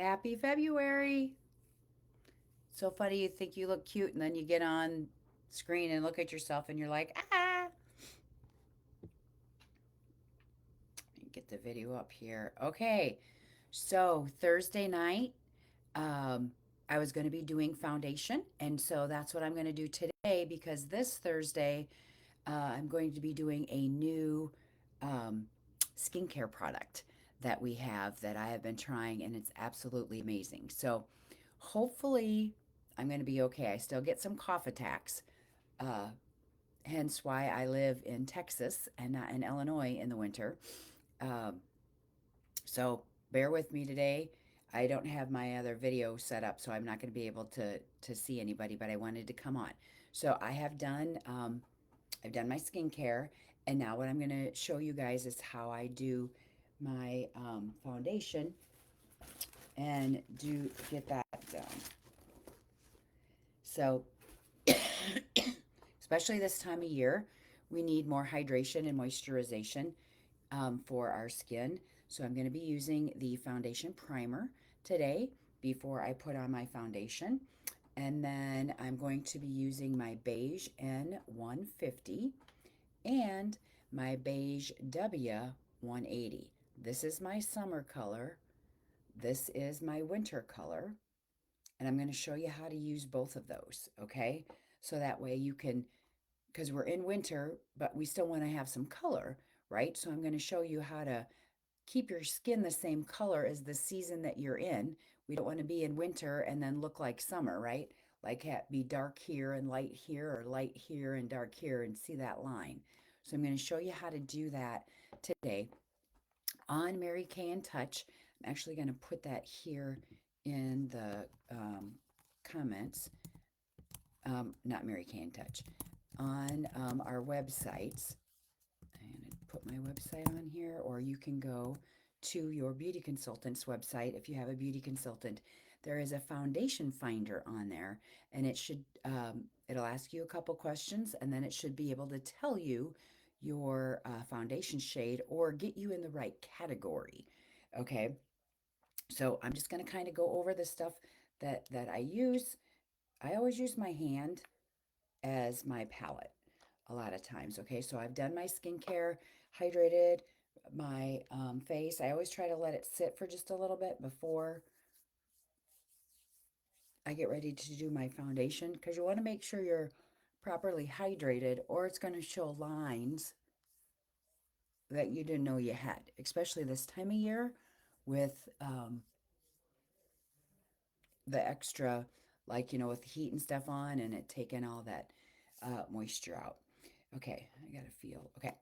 Happy February. So funny you think you look cute and then you get on screen and look at yourself and you're like, ah. Get the video up here. Okay. So Thursday night, um, I was going to be doing foundation. And so that's what I'm going to do today because this Thursday, I'm going to be doing a new um, skincare product that we have that I have been trying and it's absolutely amazing. So hopefully I'm going to be okay. I still get some cough attacks, uh, hence why I live in Texas and not in Illinois in the winter. Um, so bear with me today. I don't have my other video set up, so I'm not going to be able to see anybody. But I wanted to come on. So I've done my skincare, and now what I'm going to show you guys is how I do my foundation and do get that done. So especially this time of year, we need more hydration and moisturization for our skin. So I'm going to be using the foundation primer today before I put on my foundation. And then I'm going to be using my beige N150 and my beige W180. This is my summer color. This is my winter color. And I'm going to show you how to use both of those, okay? So that way you can, because we're in winter, but we still want to have some color, right? So I'm going to show you how to keep your skin the same color as the season that you're in. We don't want to be in winter and then look like summer, right? Like be dark here and light here, or light here and dark here, and see that line. So I'm going to show you how to do that today on Mary Kay and Touch. I'm actually going to put that here in the comments. Not Mary Kay and Touch, on our websites. I'm going to put my website on here, or you can go to your beauty consultant's website if you have a beauty consultant. There is a foundation finder on there, and it'll ask you a couple questions, and then it should be able to tell you your foundation shade or get you in the right category. Okay, so I'm just going to kind of go over the stuff that I use. I always use my hand as my palette a lot of times. Okay, so I've done my skincare, hydrated my face. I always try to let it sit for just a little bit before I get ready to do my foundation because you want to make sure you're properly hydrated or it's going to show lines that you didn't know you had, especially this time of year with the extra, like, with the heat and stuff on and it taking all that moisture out. Okay, I got to feel. Okay,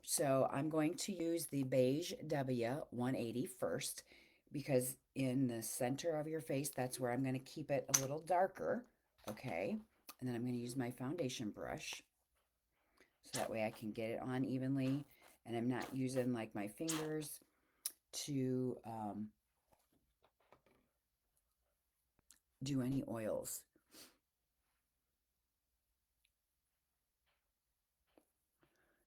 so I'm going to use the beige W180 first because in the center of your face, that's where I'm going to keep it a little darker. Okay, and then I'm going to use my foundation brush so that way I can get it on evenly and I'm not using like my fingers to do any oils.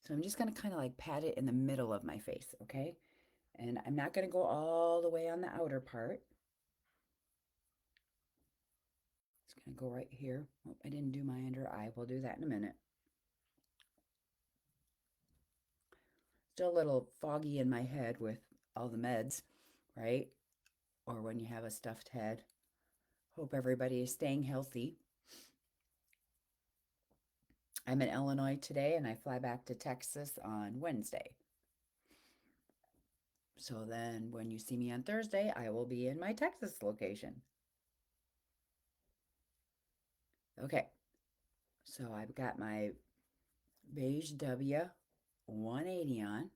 So I'm just going to kind of like pat it in the middle of my face, okay? And I'm not going to go all the way on the outer part. It's going to go right here. Oh, I didn't do my under eye. We'll do that in a minute. Still a little foggy in my head with all the meds, right? Or when you have a stuffed head. Hope everybody is staying healthy. I'm in Illinois today and I fly back to Texas on Wednesday. So then when you see me on Thursday, I will be in my Texas location. Okay, so I've got my beige W180 on.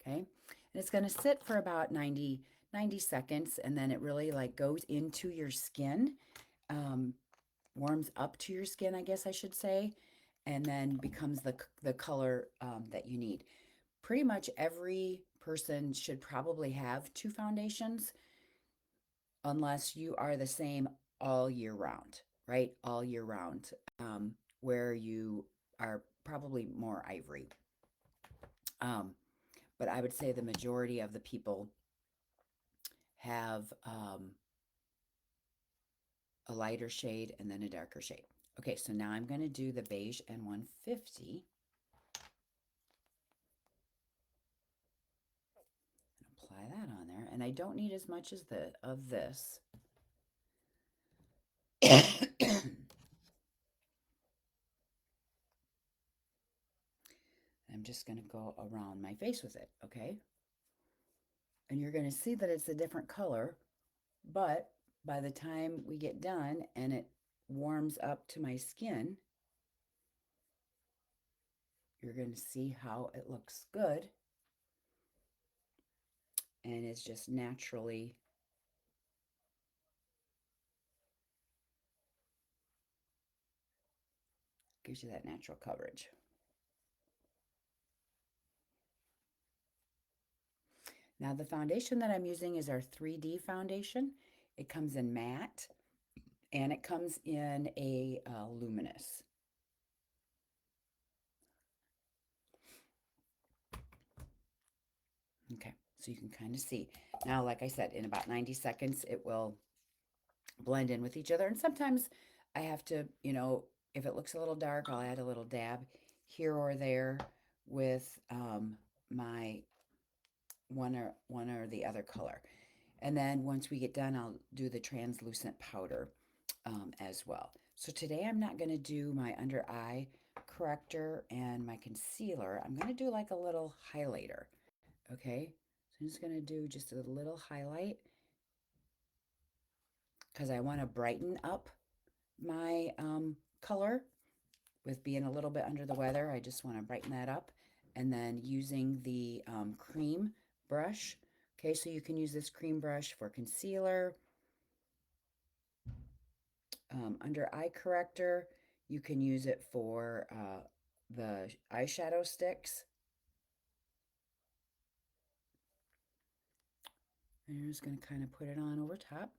Okay, and it's going to sit for about 90 seconds and then it really like goes into your skin, um, warms up to your skin, I guess I should say, and then becomes the color that you need. Pretty much every person should probably have two foundations unless you are the same all year round, right? All year round, where you are probably more ivory. Um, but I would say the majority of the people have a lighter shade and then a darker shade. Okay, so now I'm going to do the beige and 150. Apply that on there, and I don't need as much as of this. I'm just going to go around my face with it, okay? And you're going to see that it's a different color, but by the time we get done and it warms up to my skin, you're going to see how it looks good. And it's just naturally gives you that natural coverage. Now the foundation that I'm using is our 3D foundation. It comes in matte and it comes in a luminous. Okay, so you can kind of see. Now, like I said, in about 90 seconds, it will blend in with each other. And sometimes I have to, if it looks a little dark, I'll add a little dab here or there with my one or the other color. And then once we get done, I'll do the translucent powder as well. So today I'm not going to do my under eye corrector and my concealer. I'm going to do like a little highlighter. Okay, so I'm just going to do just a little highlight because I want to brighten up my color with being a little bit under the weather. I just want to brighten that up. And then using the cream brush. Okay, so you can use this cream brush for concealer, under eye corrector. You can use it for the eyeshadow sticks. And you're just going to kind of put it on over top.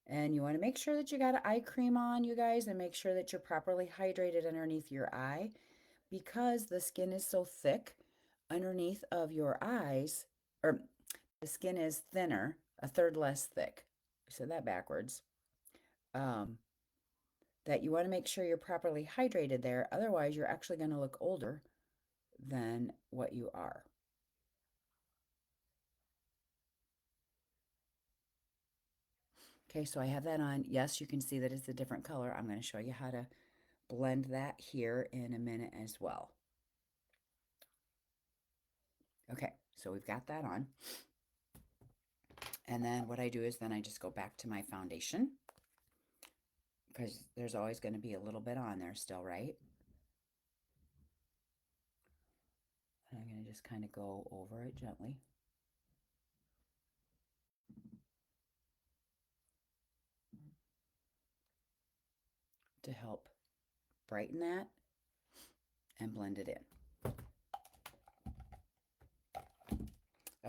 And you want to make sure that you got an eye cream on, you guys, and make sure that you're properly hydrated underneath your eye because the skin is so thick underneath of your eyes, or the skin is thinner, a third less thick. I said that backwards. That you want to make sure you're properly hydrated there. Otherwise, you're actually going to look older than what you are. Okay, so I have that on. Yes, you can see that it's a different color. I'm going to show you how to blend that here in a minute as well. Okay, so we've got that on. And then what I do is then I just go back to my foundation because there's always going to be a little bit on there still, right? And I'm going to just kind of go over it gently. To help brighten that and blend it in.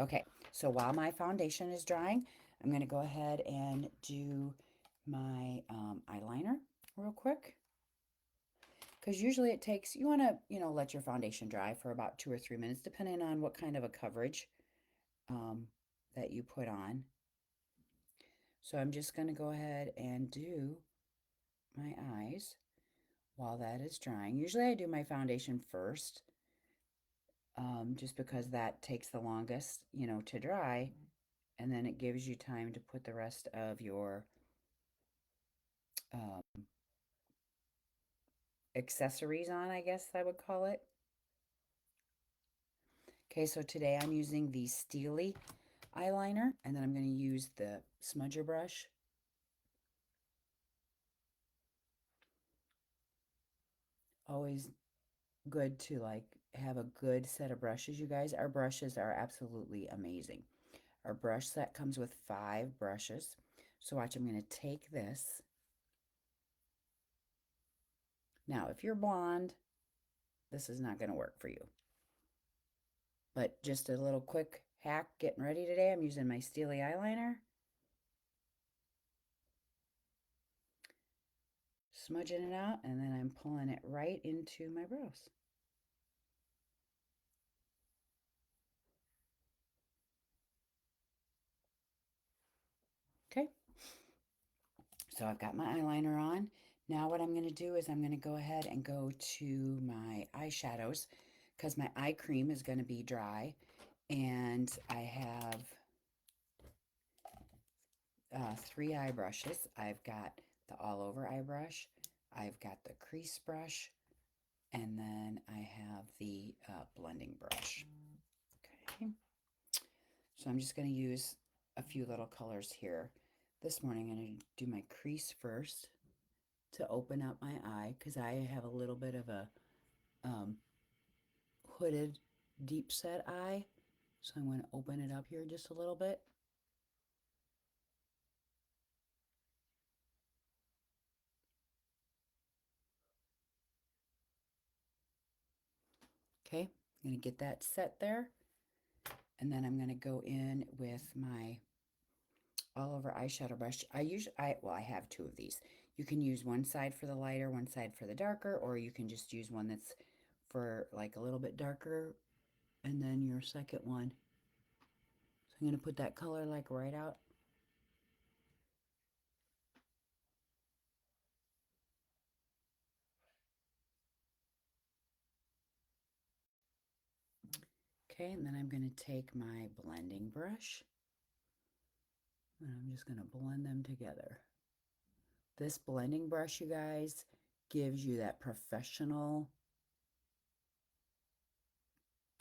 Okay, so while my foundation is drying, I'm going to go ahead and do my eyeliner real quick. Because usually it takes, you want to, let your foundation dry for about 2 or 3 minutes, depending on what kind of a coverage that you put on. So I'm just going to go ahead and do my eyes while that is drying. Usually I do my foundation first, just because that takes the longest, to dry. And then it gives you time to put the rest of your accessories on, I guess I would call it. Okay, so today I'm using the Steely eyeliner, and then I'm going to use the smudger brush. Always good to have a good set of brushes, you guys. Our brushes are absolutely amazing. Our brush set comes with 5 brushes. So watch, I'm going to take this. Now, if you're blonde, this is not going to work for you. But just a little quick hack getting ready today. I'm using my Steely eyeliner. Smudging it out, and then I'm pulling it right into my brows. So I've got my eyeliner on. Now what I'm going to do is I'm going to go ahead and go to my eyeshadows because my eye cream is going to be dry. And I have 3 eye brushes. I've got the all over eye brush, I've got the crease brush, and then I have the blending brush. Okay, so I'm just going to use a few little colors here. This morning I'm going to do my crease first to open up my eye because I have a little bit of a um, hooded deep set eye. So I'm going to open it up here just a little bit. Okay, I'm going to get that set there. And then I'm going to go in with my all over eyeshadow brush. I have 2 of these. You can use one side for the lighter, one side for the darker, or you can just use one that's for like a little bit darker and then your second one. So I'm going to put that color like right out. Okay, and then I'm going to take my blending brush and I'm just going to blend them together. This blending brush, you guys, gives you that professional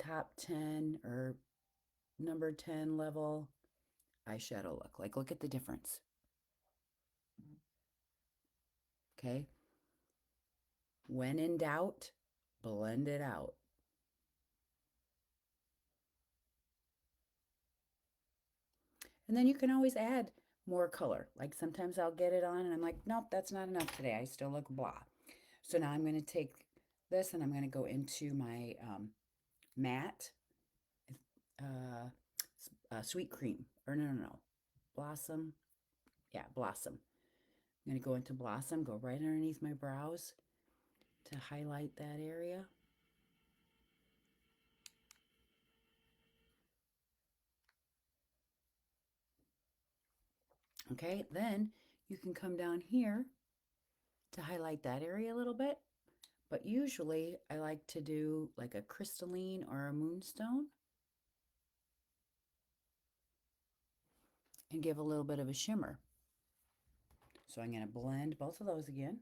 top 10 or number 10 level eyeshadow look. Like, look at the difference. Okay. When in doubt, blend it out. And then you can always add more color. Like sometimes I'll get it on and I'm like, nope, that's not enough today. I still look blah. So now I'm going to take this and I'm going to go into my matte sweet cream. Or no. Blossom. Yeah, Blossom. I'm going to go into Blossom, go right underneath my brows to highlight that area. Okay, then you can come down here to highlight that area a little bit. But usually I like to do like a crystalline or a moonstone and give a little bit of a shimmer. So I'm going to blend both of those again.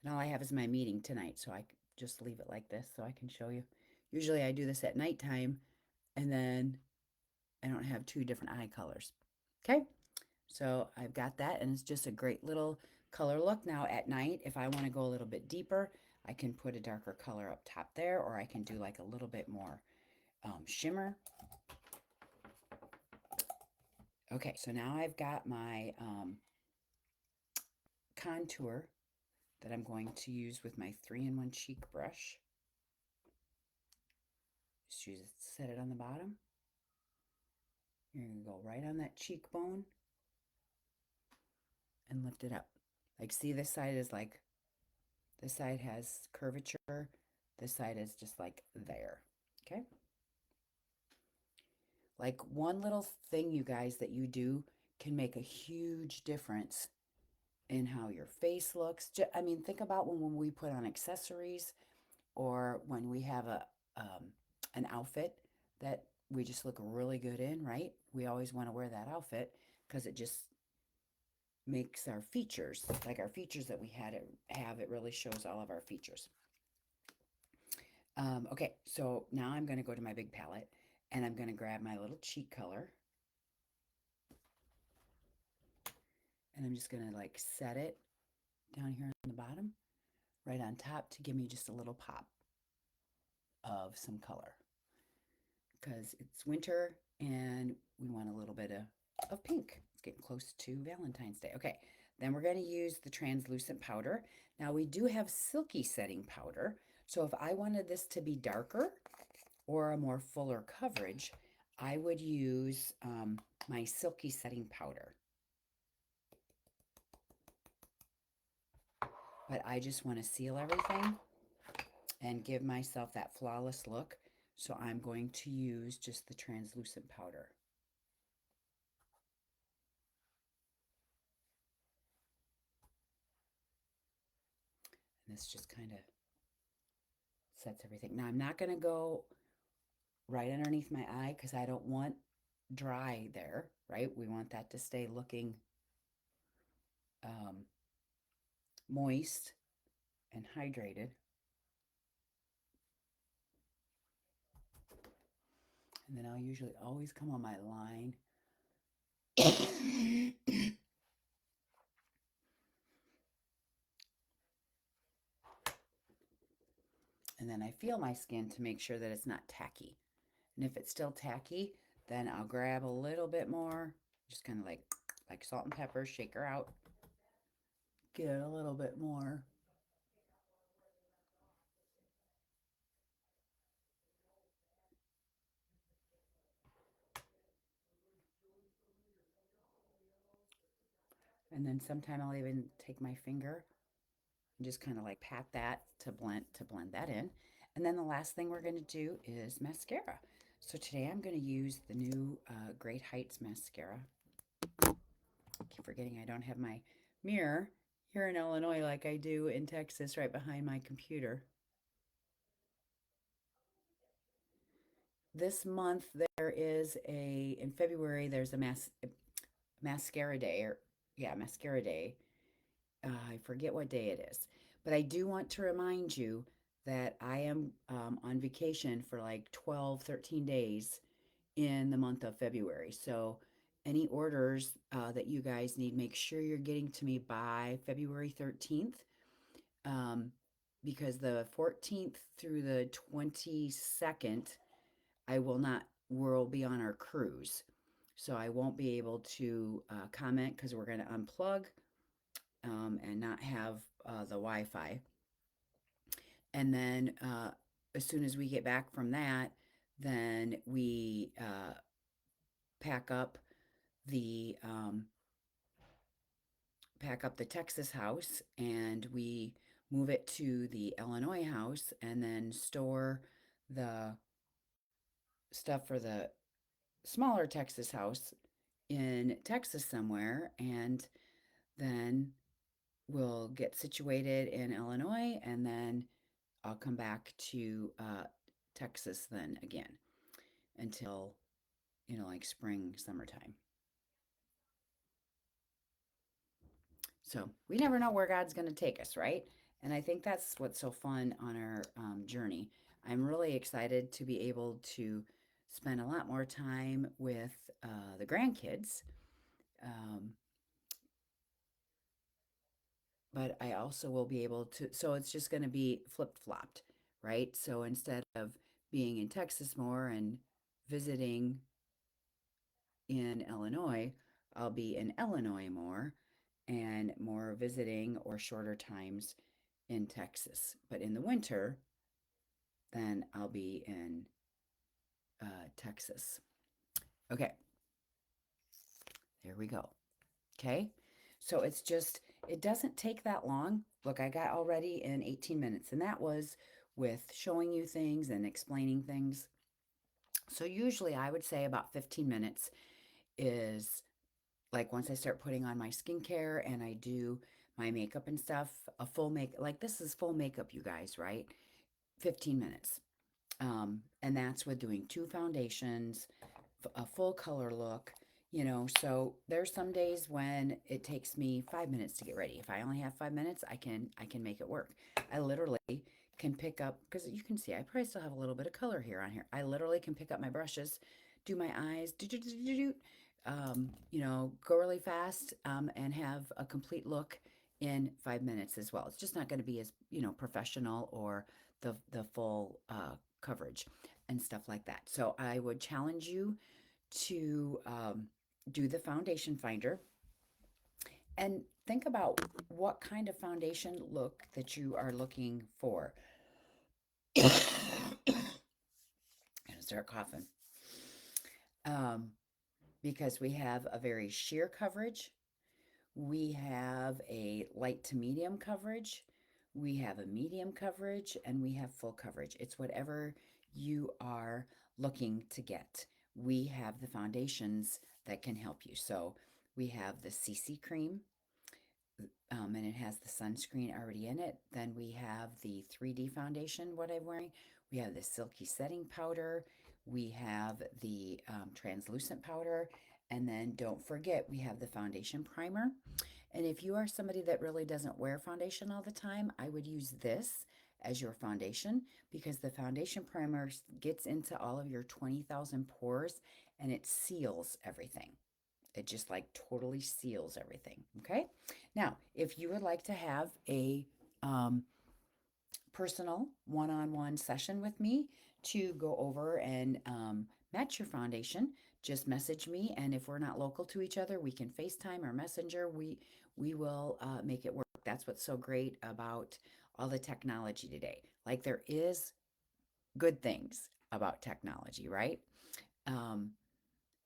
And all I have is my meeting tonight, so I just leave it like this so I can show you. Usually I do this at nighttime and then I don't have 2 different eye colors. Okay, so I've got that and it's just a great little color look. Now at night, if I want to go a little bit deeper, I can put a darker color up top there, or I can do like a little bit more shimmer. Okay, so now I've got my contour that I'm going to use with my 3-in-1 cheek brush. Just use it, set it on the bottom. You're going to go right on that cheekbone and lift it up. Like, see, this side is like, this side has curvature. This side is just like there. Okay? Like, one little thing, you guys, that you do can make a huge difference in how your face looks. I mean, think about when we put on accessories or when we have an outfit that we just look really good in, right? We always want to wear that outfit because it just makes our features, like our features that we have, it really shows all of our features. Okay, so now I'm going to go to my big palette and I'm going to grab my little cheek color. And I'm just going to like set it down here on the bottom, right on top to give me just a little pop of some color. Because it's winter and we want a little bit of pink. It's getting close to Valentine's Day. Okay, then we're going to use the translucent powder. Now we do have silky setting powder. So if I wanted this to be darker or a more fuller coverage, I would use my silky setting powder. But I just want to seal everything and give myself that flawless look. So I'm going to use just the translucent powder. And this just kind of sets everything. Now I'm not going to go right underneath my eye because I don't want dry there, right? We want that to stay looking um, moist and hydrated. And then I'll usually always come on my line. And then I feel my skin to make sure that it's not tacky. And if it's still tacky, then I'll grab a little bit more, just kind of like salt and pepper, shake her out, get a little bit more. And then sometime I'll even take my finger and just kind of like pat that to blend that in. And then the last thing we're going to do is mascara. So today I'm going to use the new Great Heights mascara. I keep forgetting I don't have my mirror here in Illinois like I do in Texas right behind my computer. This month there is in February there's a mascara day, or yeah, mascara day. I forget what day it is, but I do want to remind you that I am on vacation for like 12, 13 days in the month of February. So any orders that you guys need, make sure you're getting to me by February 13th, um, because the 14th through the 22nd, we'll be on our cruise. So I won't be able to comment because we're going to unplug and not have the Wi-Fi. And then as soon as we get back from that, then we pack up the Texas house and we move it to the Illinois house and then store the stuff for the smaller Texas house in Texas somewhere, and then we'll get situated in Illinois, and then I'll come back to Texas then again until, like spring, summertime. So we never know where God's going to take us, right? And I think that's what's so fun on our journey. I'm really excited to be able to spend a lot more time with the grandkids. Um, but I also will be able to, so it's just going to be flip flopped, right? So instead of being in Texas more and visiting in Illinois, I'll be in Illinois more and more visiting or shorter times in Texas. But in the winter, then I'll be in Texas. Okay, there we go. Okay, so it doesn't take that long. Look, I got already in 18 minutes, and that was with showing you things and explaining things. So usually I would say about 15 minutes is like once I start putting on my skincare and I do my makeup and stuff, a full make, like this is full makeup, you guys, right? 15 minutes. And that's with doing two foundations, a full color look, so there's some days when it takes me 5 minutes to get ready. If I only have 5 minutes, I can make it work. I literally can pick up, because you can see I probably still have a little bit of color here on here. I literally can pick up my brushes, do my eyes, go really fast, and have a complete look in 5 minutes as well. It's just not going to be as professional, or the full coverage and stuff like that. So I would challenge you to do the foundation finder and think about what kind of foundation look that you are looking for. I'm gonna start coughing. Because we have a very sheer coverage, we have a light to medium coverage, we have a medium coverage and we have full coverage. It's whatever you are looking to get. We have the foundations that can help you. So we have the CC cream, and it has the sunscreen already in it. Then we have the 3D foundation, what I'm wearing. We have the silky setting powder. We have the translucent powder. And then don't forget, we have the foundation primer. And if you are somebody that really doesn't wear foundation all the time, I would use this as your foundation because the foundation primer gets into all of your 20,000 pores and it seals everything. It just like totally seals everything. Okay. Now, if you would like to have a personal one-on-one session with me to go over and match your foundation, just message me. And if we're not local to each other, we can FaceTime or Messenger. We will make it work. That's what's so great about all the technology today. Like there is good things about technology, right? Um,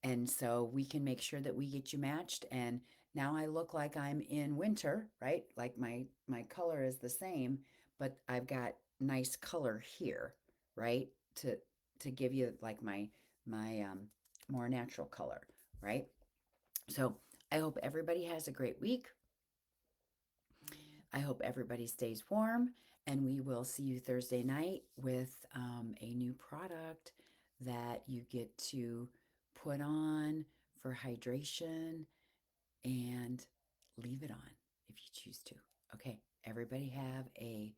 and so we can make sure that we get you matched. And now I look like I'm in winter, right? Like my color is the same, but I've got nice color here, right? To give you like my more natural color, right? So I hope everybody has a great week. I hope everybody stays warm, and we will see you Thursday night with a new product that you get to put on for hydration and leave it on if you choose to. Okay, everybody have a